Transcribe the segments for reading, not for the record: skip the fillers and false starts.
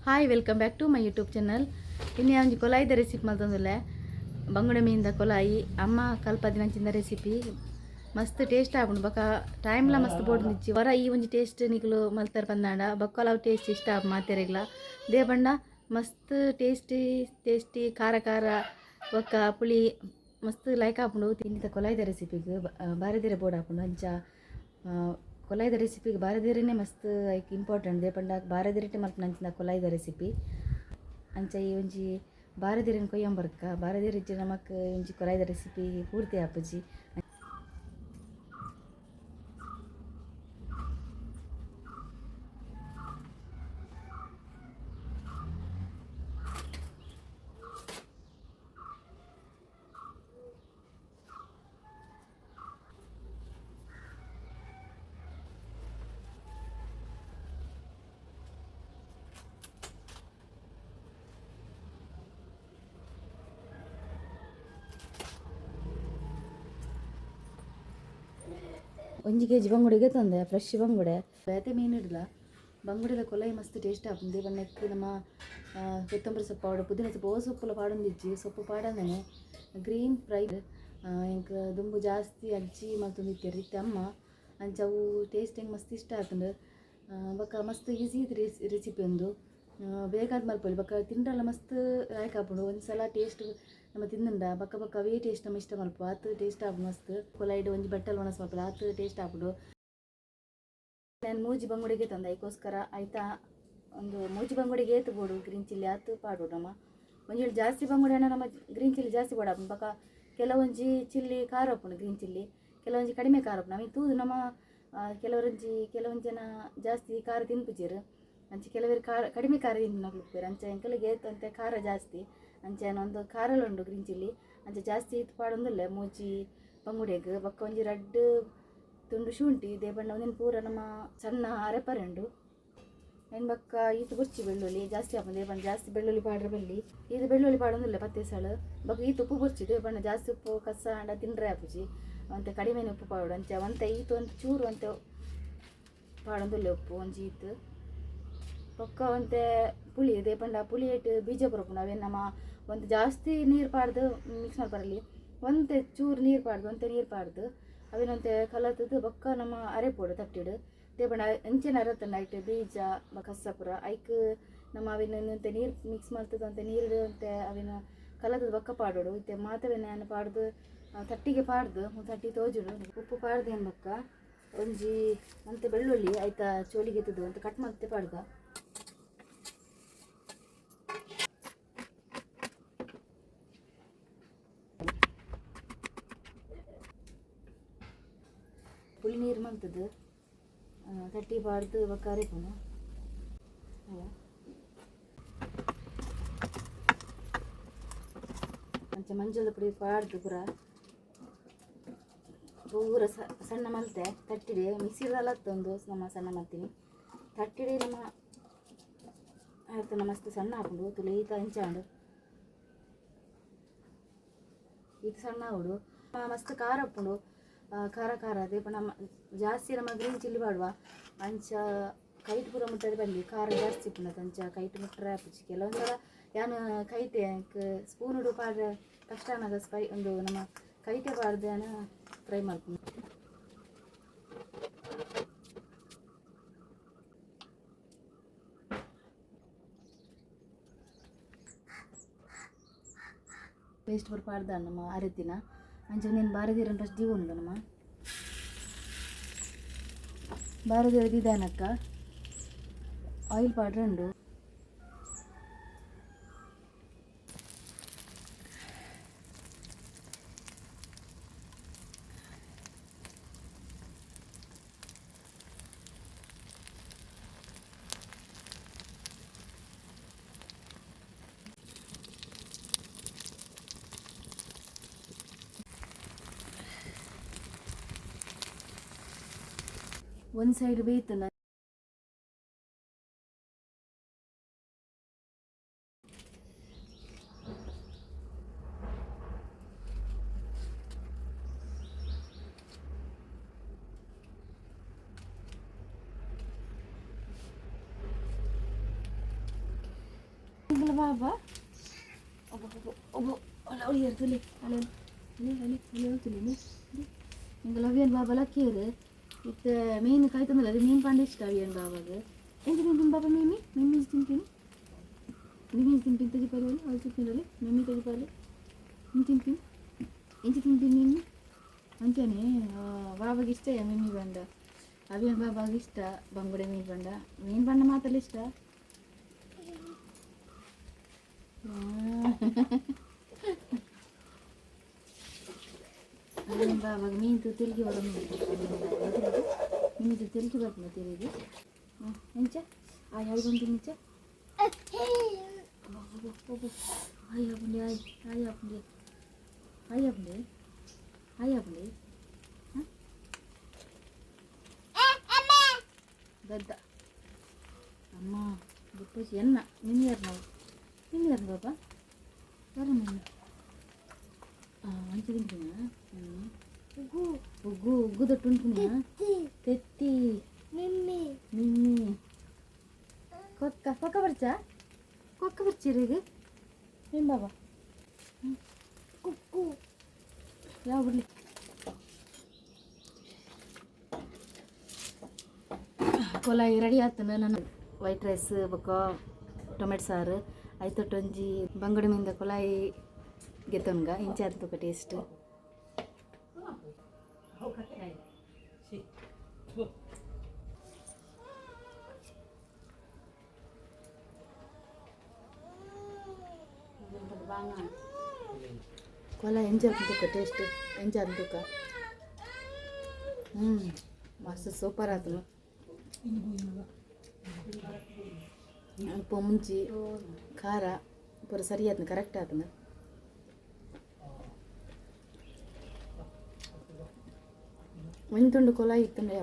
Hi welcome back to my YouTube channel. ಇನ್ನು ಒಂಜಿ ಕೊಲಾಯಿದ recipe ಮಲ್ತೊಂದುಲ್ಲೆ ಬಂಗುಡೆ ಮೀನಿದ ಕೊಲಾಯಿ ಅಮ್ಮ ಕಲ್ಪದಿನಂಚಿನ ರೆಸಿಪಿ ಮಸ್ತ್ ಟೇಸ್ಟ್ ಆಪುಂಡು ಬೊಕ ಟೈಮ್ಲ ಮಸ್ತ್ ಬೋಡ್ನಿಚ್ಚಿ ವರ ಈ ಒಂಜಿ ಟೇಸ್ಟ್ ನಿಕ್ಲು ಮಲ್ತರ್ ಪಂದಾಂಡ ಬೊಕ್ಕಲ ಅವು ಟೇಸ್ಟ್ ಇಷ್ಟ ಆಪು ಮಾತೆರೆಗ್ಲ ದೇ ಪಂಡ ಮಸ್ತ್ ಟೇಸ್ಟಿ ಖಾರ ಖಾರ ಬೊಕ್ಕ ಪುಳಿ ಮಸ್ತ್ ಲೈಕ್ ಆಪುಂಡು. ತಿನ್ನಿದ ಕೊಲಾಯಿದ ರೆಸಿಪಿಗೆ ಬಾರೆದಿರೆ ಬೋರ್ಡ್ ಆಪುಂಡು ಅಂಚ ಕೊಲಾಯಿದ ರೆಸಿಪಿಗೆ ಬಾರೆದಿರೆನೇ ಮಸ್ತ್ ಐಕ್ ಇಂಪಾರ್ಟೆಂಟ್ ದೇ ಪಂಡ ಬಾರೆದಿರೆಟೆ ಮಲ್ಪುನ ಅಂಚಿನ ಕೊಲಾಯಿದ ರೆಸಿಪಿ ಅಂಚ ಈ ಒಂಜಿ ಬಾರೆದಿರೆನ್ ಕೊಯ್ಯಂಬರ್ಕ ಬಾರೆದಿರೆ ಇಜ್ಜಿ ನಮಕ್ ಒಂಜಿ ಕೊಲಾಯಿದ ರೆಸಿಪಿ ಪೂರ್ತಿ ಆಪುಜಿ. ಒಂಜಿ ಕೆಜಿ ಬಂಗುಡೆಗೆ ತಂದೆ ಫ್ರೆಶ್ ಬಂಗುಡೆ ಬೇತೆ ಮೀನು ಇಡಲ ಬಂಗುಡೆದ ಕೊಲಾಯಿ ಮಸ್ತ್ ಟೇಸ್ಟ್ ಆಪುಂಡು ಬಣ್ಣಕ್ಕೆ ನಮ್ಮ ಕೊತ್ತಂಬರಿ ಸೊಪ್ಪು ಪಾಡು ಪುದೀನ ಸೊಪ್ಪು ಸೊಪ್ಪುಲ ಪಾಡೊಂದಿಜ್ಜಿ ಸೊಪ್ಪು ಪಾಡಂದನೆ ಗ್ರೀನ್ ಫ್ರೈ ಎಂಕ್ ದುಂಬು ಜಾಸ್ತಿ ಅಜ್ಜಿ ಮಲ್ತೊಂದಿತ್ತೇರಿ ಇತ್ತೆ ಅಮ್ಮ ಅಂಚ ಅವು ಟೇಸ್ಟ್ ಹೆಂಗೆ ಮಸ್ತ್ ಇಷ್ಟ ಆತುಂಡು ಬೊಕ ಮಸ್ತ್ ಈಸಿ ರೆಸಿಪಿ ಒಂದು ಬೇಕಾದ ಮಲ್ಪೊಲಿ ಬೊಕ ತಿಂಡ್ರಲ್ಲ ಮಸ್ತ್ ಲಾಯ್ಕ್ ಆಪುಂಡು ಒಂದ್ಸಲ ಟೇಸ್ಟ್ ನಮ್ಮ ತಿಂದುಂಡ ಬಕ್ಕ ಬಕ್ಕ ಅವೇ ಟೇಸ್ಟ್ ನಮ್ಮ ಇಷ್ಟ ಮಲ್ಪ ಆತು ಟೇಸ್ಟ್ ಆಪುಂಡು ಮಸ್ತ್ ಕೊಲಾಯ್ಡ್ ಒಂಜಿ ಬಟ್ಟಲ್ ಒಣಸ್ ಮಲ್ಪಲ ಆತು ಟೇಸ್ಟ್ ಆಪುಂಡು. ನಾನು ಮೂಜಿ ಬಂಗುಡೆಗೆ ತಂದೆ ಅದಕ್ಕೋಸ್ಕರ ಆಯ್ತಾ ಒಂದು ಮೂಜಿ ಬಂಗುಡೆಗೆ ಏತು ಬೋಡು ಗ್ರೀನ್ ಚಿಲ್ಲಿ ಆತು ಪಾಡು ನಮ್ಮ ಒಂಜಿ ಜಾಸ್ತಿ ಬಂಗುಡೆ ನಮ್ಮ ಗ್ರೀನ್ ಚಿಲ್ಲಿ ಜಾಸ್ತಿ ಬೋಡಾಪು ಬೊಕ ಕೆಲವೊಂಜಿ ಚಿಲ್ಲಿ ಖಾರ ಆಪುಂಡು ಗ್ರೀನ್ ಚಿಲ್ಲಿ ಕೆಲವೊಂಜಿ ಕಡಿಮೆ ಖಾರ ಆಪುಂಡು ನಮಗೆ ತೂದು ನಮ್ಮ ಕೆಲವೊಂದು ಜನ ಜಾಸ್ತಿ ಖಾರ ತಿನ್ಪುಜೆರ್ ಅಂಚ ಕೆಲವರು ಕಡಿಮೆ ಖಾರ ತಿನ್ನಕ್ಲಿಪ್ಪೇರು ಅಂಚ ಎಂಕಲಿಗೆ ಏತಂತೆ ಖಾರ ಜಾಸ್ತಿ ಅಂಚ ಒಂದು ಖಾರಲ ಉಂಡು ಗ್ರೀನ್ ಚಿಲ್ಲಿ ಅಂಚ ಜಾಸ್ತಿ ಇತ್ತು ಪಾಡೊಂದುಲ್ಲೆ ಮೂಜಿ ಬಂಗುಡೆಗ್ ಬೊಕ್ಕ ಒಂಜಿ ರಡ್ಡ್ ತುಂಡು ಶುಂಠಿ ದೇ ಬಣ್ಣ ಒಂದಿನ ಪೂರ ನಮ್ಮ ಸಣ್ಣ ಅರೆಪರೆಂಡು ಏನು ಬೊಕ್ಕ ಈತು ಬುರ್ಚಿ ಬೆಳ್ಳುಳ್ಳಿ ಜಾಸ್ತಿ ಆಪುಂಡು ದೇ ಬಣ್ಣ ಜಾಸ್ತಿ ಬೆಳ್ಳುಳ್ಳಿ ಪಾಡ್ರೆ ಬಲ್ಲಿ ಇದು ಬೆಳ್ಳುಳ್ಳಿ ಪಾಡೊಂದುಲ್ಲೆ ಪತ್ತೆ ಸಾಳು ಬೊಕ್ಕ ಈತು ಉಪ್ಪು ಬುರ್ಚಿ ದೇ ಬಣ್ಣ ಜಾಸ್ತಿ ಉಪ್ಪು ಕಸ ಅಂಡ ತಿಂಡ್ರೆ ಆಪುಜಿ ಅಂತೆ ಕಡಿಮೆನೆ ಉಪ್ಪು ಪಾಡು ಅಂಚ ಒಂತೆ ಈತು ಒಂದು ಚೂರು ಅಂತೆ ಪಾಡೊಂದುಲ್ಲೆ ಉಪ್ಪು ಒಂಜಿ ಈತು ಬೊಕ್ಕ ಒಂತೆ ಪುಳಿ ದೇ ಪಂಡ ಪುಳಿ ಇಟ್ಟು ಬೀಜ ಬರೋಪುಂಡು ಅವೇನು ನಮ್ಮ ಒಂದು ಜಾಸ್ತಿ ನೀರು ಪಾಡ್ದು ಮಿಕ್ಸ್ ಮಾಡ್ಬರಲಿ ಒಂತೆ ಚೂರು ನೀರು ಪಾಡ್ದು ಒಂತೆ ನೀರು ಪಾಡ್ದು ಅವೇನಂತೆ ಕಲತದ್ದು ಬೊಕ್ಕ ನಮ್ಮ ಅರೆಪೋಡು ತಟ್ಟಿಡು ದೇ ಬಣ್ಣ ಎಂಚಿನ ಅರತನ ಐಟು ಬೀಜ ಕಸಪುರ ಐಕ್ ನಮ್ಮ ಅವೇನಂತೆ ನೀರು ಮಿಕ್ಸ್ ಮಾಡ್ತದ್ದು ಅಂತೆ ನೀರು ಅಂತೆ ಅವೇನು ಕಲತದ್ದು ಬೊಕ್ಕ ಪಾಡೋಡು ಇತ್ತೆ ಮಾತವೇನು ಪಾಡ್ದು ತಟ್ಟಿಗೆ ಪಾಡ್ದು ತಟ್ಟಿ ತೋಜುಡು ಉಪ್ಪು ಪಾಡ್ದು ಏನು ಬೊಕ್ಕ ಒಂಜಿ ಅಂತೆ ಬೆಳ್ಳುಳ್ಳಿ ಆಯ್ತಾ ಚೋಲಿಗೆ ಎತ್ತದು ಅಂತ ಕಟ್ ಮತ್ತೆ ಪಾಡ್ದ ಪುಳಿ ನೀರು ಮಲ್ತದ್ದು ತಟ್ಟಿ ಪಾಡ್ದು ಬೊಕ್ಕ ಅರೆಪುನು ಅಂಚ ಮಂಜಳ ಪುಡಿ ಪಾಡ್ದು ಪೂರ ಸಣ್ಣ ಮಲ್ತೆ ತಟ್ಟಿಡೆ ಮಿಕ್ಸಿದಲ್ಲ ಒಂದು ನಮ್ಮ ಸಣ್ಣ ಮಲ್ತೀನಿ ತಟ್ಟಿಡೆ ನಮ್ಮ ಆಯ್ತು ಮಸ್ತ್ ಸಣ್ಣ ಹಾಕೊಂಡು ತುಳಿ ಈತ ಹಂಚಾಂಡು ಇದು ಸಣ್ಣ ಹಾಡು ಮಸ್ತ್ ಖಾರ ಹಾಕೊಂಡು ಖಾರ ಖಾರ ಅದೇ ನಮ್ಮ ಜಾಸ್ತಿ ನಮ್ಮ ಗ್ರೀನ್ ಚಿಲ್ಲಿ ಮಾಡುವ ಅಂಚ ಕೈಟ್ ಪೂರ ಮುಟ್ಟದೆ ಬಲ್ಲಿ ಖಾರ ಜಾಸ್ತಿ ಪುನತ್ ಅಂಚ ಕೈಟ್ ಮುಟ್ರೆ ಆಪುಜಿ ಕೆಲವೊಂದ್ಸಲ ಯಾನು ಕೈಟೆ ಸ್ಪೂನ್ ಉಡು ಪಾಡ್ರೆ ಕಷ್ಟ ಅನ್ನೋದು ಒಂದು ನಮ್ಮ ಕೈಟೆ ಪಾಡ್ದೆ ಫ್ರೈ ಮಾಡ್ತೀನಿ. ಪೇಸ್ಟ್ ಬರ್ ಪಾಡ್ದ ನಮ್ಮ ಅರೆತಿನ ಅಂಚ ನೀನು ಬಾರದಿರ ಫಸ್ಟ್ ಜೀವ ಉಂಡು ನಮ್ಮ ಬಾರದಿರ ದಿದಾನಕ್ಕ ಆಯಿಲ್ ಪಾಡ್ರೆ ಉಂಡು ಒಂದು ಸೈಡ್ ಬೇಯ್ತು ನಿಂಗಲ ಬಾಬಾ ಒಬ್ಬ ಒಬ್ಬ ಒಬ್ಬ ಅಲ್ಲ ಅವಳು ಇರ್ತಲಿ ಅಲ್ಲ ಅಲ್ಲಿ ಅಲ್ಲಿ ಅಲ್ಲಿ ಹೇಳ್ತಿಲ್ಲ ನಿಂಗಲ ಅವಿಯನ್ ಬಾಬಾ ಲಕ್ಕಿಯರು ಇತ್ತು ಮೀನು ಕಾಯ್ತಂದಲ್ಲ ಅದು ಮೀನು ಪಂಡ ಇಷ್ಟ ಅವಿಯನ್ ಬಾಬಾಗೆ ಎಂತ ತಿಂತೀನಿ ಬಾಬಾ ಮೀಮಿ ತಿಂತೀನಿ ಮೀಮಿ ತಿಂತೀನಿ ತೆಗಿಪಾಲಿ ಅಲ್ಲಿ ತಿಂತೀನಿ ಮೀಮಿ ತೆಗಿಪಾಲಿ ನೀನು ತಿಂತೀನಿ ಎಂಚು ತಿಂತೀನಿ ಮೀಮಿ ಅಂತಾನೆ ಬಾಬಾಗೆ ಇಷ್ಟ ಮೀಮಿ ಬಂಡ ಅವಿಯನ್ ಬಾಬಾಗೆ ಇಷ್ಟ ಬಂಗುಡೆ ಮೀನು ಬಂಡ ಮಾತಲ್ಲ ಇಷ್ಟ ಬಾಬಾಗ ಮೀನು ತಿರುಗಿ ಬರೋ ಮೀನು ತಿರುಗಿ ಬರ್ತದೆ ತಿರುಗಿ ಎಂಚ ಆ ಯಾರು ಬಂದು ನಿಂಚ ಹಾಯ್ ಹಾಪಂಡಿ ಹಾಯ್ ಹಾಪಂಡಿ ಹಾಯ್ ಹಾಪಂಡಿ ಹಾಯ್ ಹಾಪಂಡಿ ದಡ್ಡ ಅಮ್ಮ ಬಿಟ್ಟು ಎನ್ನ ನಿನ್ನ ಯಾರು ನಾವು ನಿನ್ನ ಯಾರು ಬಾಬಾ ಯಾರು ನಿನ್ನ ಮಂచి తింటున్నా ఉగ్గు ఉగ్గు తట్టుంటున్నా తెత్తి నిమ్మి కొక్క పరచా కొక్క పరిచిరేగి ఏం బాబా కుక్కు ಯಾವ ಬಿಡ್ಲಿ ಕೊಲಾಯಿ ರೆಡಿ ಆಗ್ತಾನೆ ನಾನು ವೈಟ್ ರೈಸ್ ಬೊಕ್ಕ ಟೊಮೆಟೊ ಸಾರು ಐತೊಟ್ಟೊಂಜಿ ಬಂಗುಡೆ ಮೀನ್ದ ಕೊಲಾಯಿ ಗೆತ್ತೊನ್ಗ ಇಂಚೆ ಅಂತ ಟೇಸ್ಟ್ ಕೊಲ ಎಂಜಾಯ್ ಅಂತಕ್ಕ ಟೇಸ್ಟ್ ಎಂಜಾಯ್ ಅಂತಕ್ಕ ಮಸ್ತ್ ಸೂಪರ್ ಆತನು ಉಪ್ಪು ಮುಂಚಿ ಖಾರ ಪೂರ ಸರಿ ಆತನ ಕರೆಕ್ಟ್ ಆತನ ಒಂದು ತುಂಡು ಕೊಲಾಯಿ ಇತ್ತಂದ್ರೆ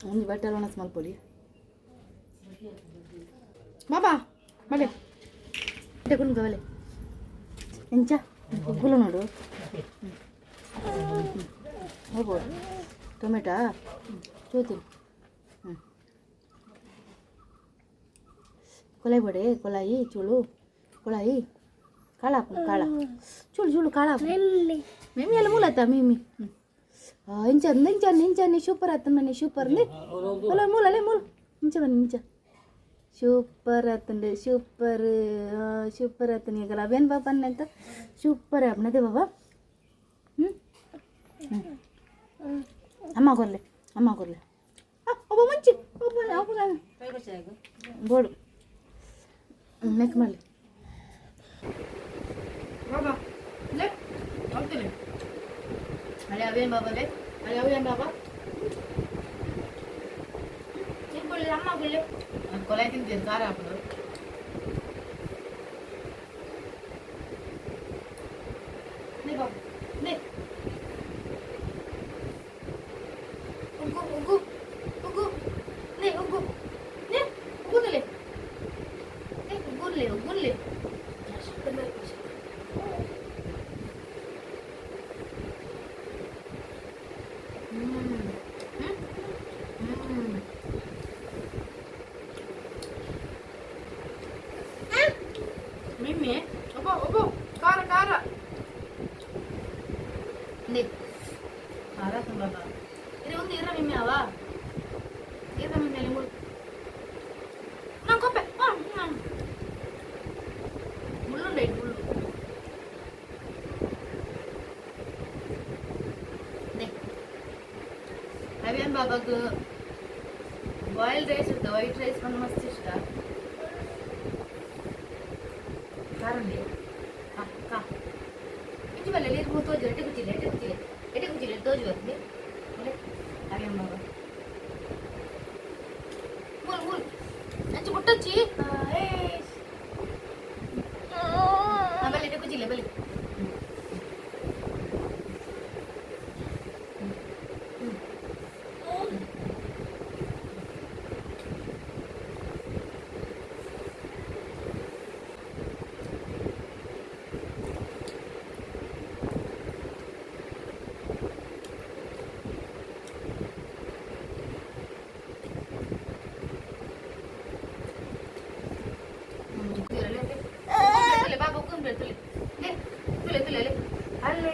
ಒಂದು ಬಟ್ಟೆ ಒಣ ಸ್ಮಾಲ್ ಪೊಡಿ ಬಾಬಾ ಬಲೆ ಕುಣ್ಕ ಬಲೆ ಎಂಚ ಗುಗ್ಗುಲು ನೋಡು ಹೋಗ್ಬೋದು ಟೊಮೆಟೊ ಚೂತೀನಿ ಕೊಲಾಯಿ ಬಡೆ ಕೊಲಾಯಿ ಚೂಳು ಕೊಲಾಯಿ ಕಾಳ ಕಾಳ ಚೂಳು ಚೂಳು ಕಾಳ ಮೇಮಿ ಎಲ್ಲ ಮೂಲತ್ತ ಮೇಮಿ ಇಂಚ ಸೂಪರ್ ಆತ ಮನೆ ಸೂಪರ್ ಮೂಲ ಮೂಲೇ ಮೂಲ ಇಂಚ ಬನ್ನಿ ಇಂಚ ಸೂಪರ್ ಆತಂಡೆ ಸೂಪರ್ ಆತನ ಈಗ ಅವೇನು ಬಾಬಾ ಅಂತ ಸೂಪರ್ ಆಪ್ನದೆ ಬಾಬಾ ಅಮ್ಮ ಕೊರ್ಲೆ ಒಬ್ಬ ಮುಂಚೆ ಬೋಡು ನೆಕ್ ಮಾಡಲಿ ಬಾಬಾ ಹೋಗ್ತೀನಿ ಅಲ್ಲಿ ಅವೇನು ಬಾಬಾ ಲೇ ಅಲ್ಲಿ ಅವೇನು ಬಾಬಾ ತಿನ್ಕೊಳ್ಳಿ ಅಮ್ಮ ಕೊಡ್ಲಿ ನಾನು ಕೊಲೆ ತಿಂತೀನಿ ಖಾರ ಹಾಕೋದು ನೇ ಬಾಬಾ ನೇ ಉಗ್ಗು ನೇ ಉಗ್ಗುದಲೆ ಉಗ್ಗುರ್ಲೆ Mimi, obo, cara. Nih, cara tuh bapak. Ini untuk ira Mimi apa? Ira Mimi lemur. Nangkep, Bulu deh bulu. Nih, avian bapak ke boiled rice atau white rice mana masih suka? ಕಾರಲ್ಲಿ ಕಾ ಇಂಚು ಬಲ್ಲ ನೀರು ಮೂರು ತೋಜು ಎಟ್ಟೆ ಕುಚ್ಚಿಲ್ಲ ತೋಜು ಬರ್ತದೆ ಅಲ್ಲೇ ಹಾಗೆ ಮಾವ ಮೂರು ಅಂಚು ಮುಟ್ಟಚ್ಚಿ ಬಲ್ಲ ಎಟ್ಟೆ ಕುಚ್ಚಿಲ್ಲ ಬಲ್ಲಿ ತುಲೆ ತುಲೆ ಲೇ, ತುಲೆ ತುಲೆ ಲೇ. ಅಲ್ಲೇ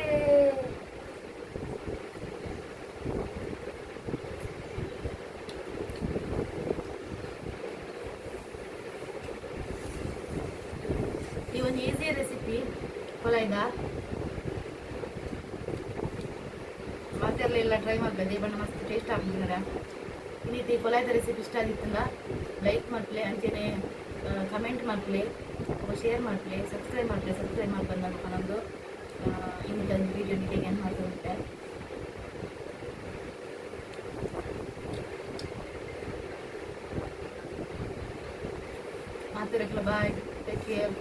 ಈ ಒಂದು ಈಸಿ ರೆಸಿಪಿ ಕೊಲಾಯ್ದ ಮಾತೆಲ್ಲ ಟ್ರೈ ಮಾಡ್ಬೇಕು ದೇವಣ್ಣ ಮಸ್ತ್ ಟೇಸ್ಟ್ ಆಗ್ತಿದ್ದಾರೆ. ಈ ರೀತಿ ಕೊಲಾಯ್ದ ರೆಸಿಪಿ ಇಷ್ಟ ಆಗಿತ್ತಲ್ಲ ಲೈಕ್ ಮಾಡ್ಲಿ ಅಂಚೆನೆ ಕಮೆಂಟ್ ಮಾಡ್ಲಿ ಶೇರ್ ಮಾಡ್ಲಿ ಸಬ್ಸ್ಕ್ರೈಬ್ ಮಾಡಿ ಬಂದ ನಮ್ಮದು ಇನ್ನೊಂದು ವೀಡಿಯೋ ಮೀಟಿಂಗ್ ಏನು ಮಾಡ್ಕೊಂಡೆ ಮಾತಿರಕ್ಲ ಬಾಯ್ ಟೇಕ್ ಕೇರ್.